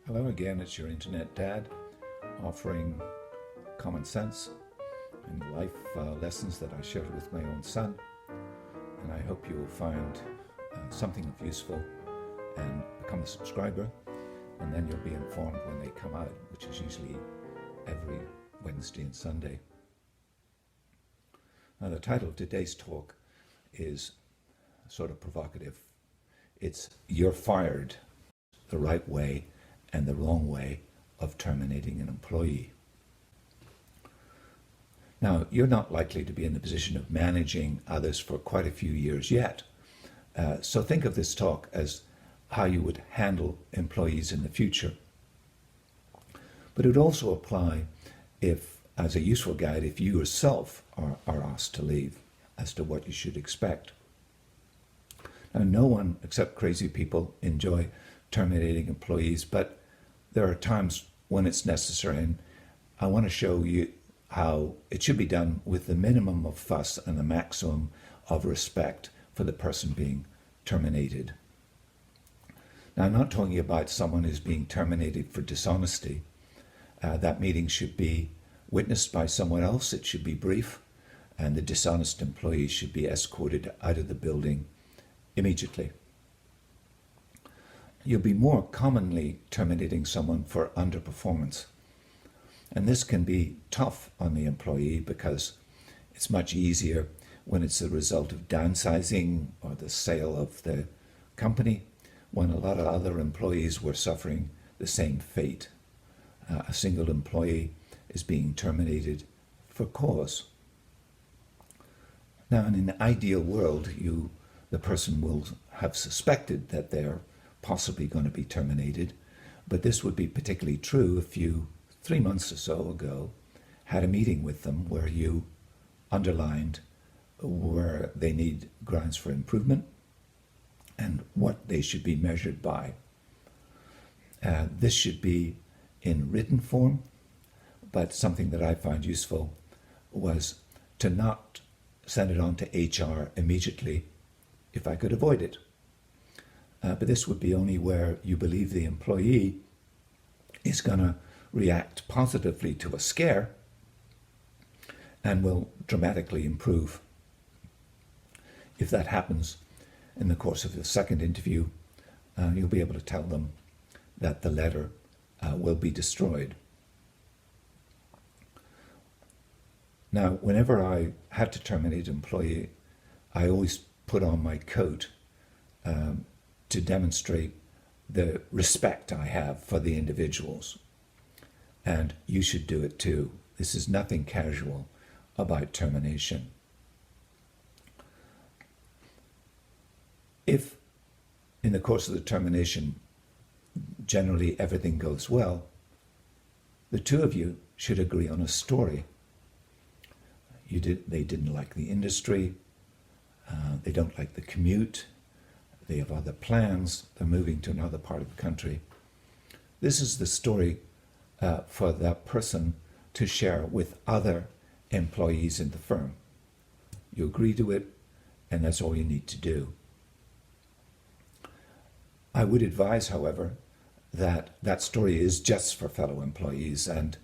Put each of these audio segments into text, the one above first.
Hello again, it's your internet dad offering common sense and life lessons that I shared with my own son. And I hope you will find something of useful and become a subscriber, and then you'll be informed when they come out, which is usually every Wednesday and Sunday. Now, the title of today's talk is sort of provocative. It's "You're Fired: The Right Way and the Wrong Way of Terminating an Employee." Now, you're not likely to be in the position of managing others for quite a few years yet. So think of this talk as how you would handle employees in the future. But it would also apply as a useful guide, if you yourself are asked to leave, as to what you should expect. Now, no one except crazy people enjoy terminating employees, but there are times when it's necessary, and I want to show you how it should be done with the minimum of fuss and the maximum of respect for the person being terminated. Now, I'm not talking about someone who's being terminated for dishonesty. That meeting should be witnessed by someone else. It should be brief, and the dishonest employee should be escorted out of the building immediately. You'll be more commonly terminating someone for underperformance. And this can be tough on the employee because it's much easier when it's the result of downsizing or the sale of the company, when a lot of other employees were suffering the same fate. A single employee is being terminated for cause. Now, in an ideal world, the person will have suspected that they're possibly going to be terminated, but this would be particularly true if you, 3 months or so ago, had a meeting with them where you underlined where they need grounds for improvement and what they should be measured by. This should be in written form, but something that I found useful was to not send it on to HR immediately if I could avoid it. But this would be only where you believe the employee is going to react positively to a scare and will dramatically improve. If that happens in the course of the second interview, you'll be able to tell them that the letter will be destroyed. Now, whenever I had to terminate an employee, I always put on my coat to demonstrate the respect I have for the individuals. And you should do it too. This is nothing casual about termination. If in the course of the termination, generally everything goes well, the two of you should agree on a story. They didn't like the industry, they don't like the commute, they have other plans, they're moving to another part of the country. This is the story for that person to share with other employees in the firm. You agree to it, and that's all you need to do. I would advise, however, that that story is just for fellow employees, and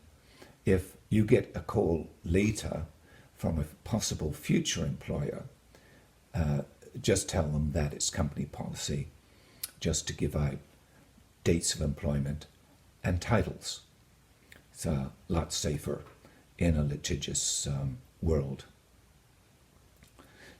if you get a call later from a possible future employer, just tell them that it's company policy just to give out dates of employment and titles. It's a lot safer in a litigious world.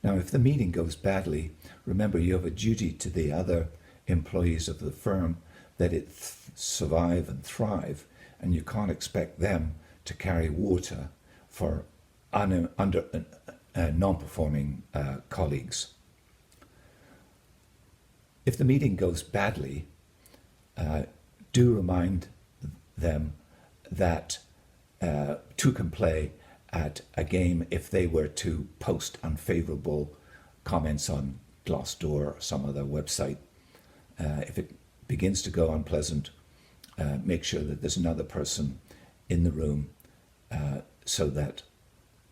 Now, if the meeting goes badly, remember you have a duty to the other employees of the firm that it survive and thrive, and you can't expect them to carry water for non-performing colleagues. If the meeting goes badly, do remind them that two can play at a game if they were to post unfavorable comments on Glassdoor or some other website. If it begins to go unpleasant, make sure that there's another person in the room so that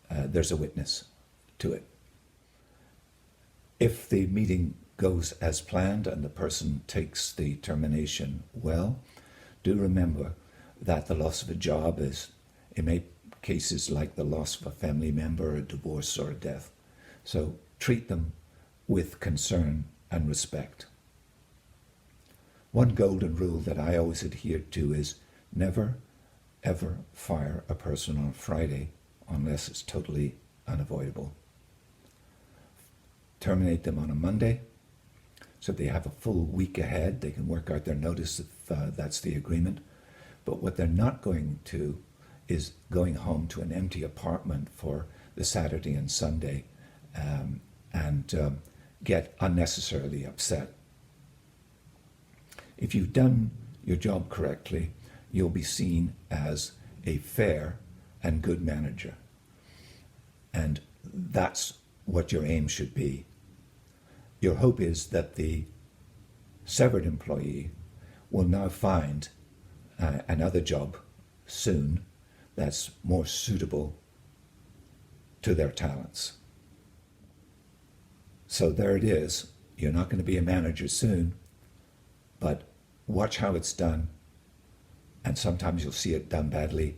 there's a witness to it. If the meeting goes as planned and the person takes the termination well, do remember that the loss of a job is, in many cases, like the loss of a family member, a divorce, or a death. So treat them with concern and respect. One golden rule that I always adhere to is never, ever fire a person on a Friday unless it's totally unavoidable. Terminate them on a Monday, so they have a full week ahead. They can work out their notice if that's the agreement. But what they're not going to is going home to an empty apartment for the Saturday and Sunday and get unnecessarily upset. If you've done your job correctly, you'll be seen as a fair and good manager. And that's what your aim should be. Your hope is that the severed employee will now find another job soon that's more suitable to their talents. So there it is. You're not going to be a manager soon, but watch how it's done. And sometimes you'll see it done badly,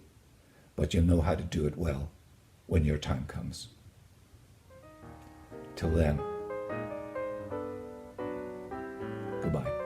but you'll know how to do it well when your time comes. Till then, goodbye.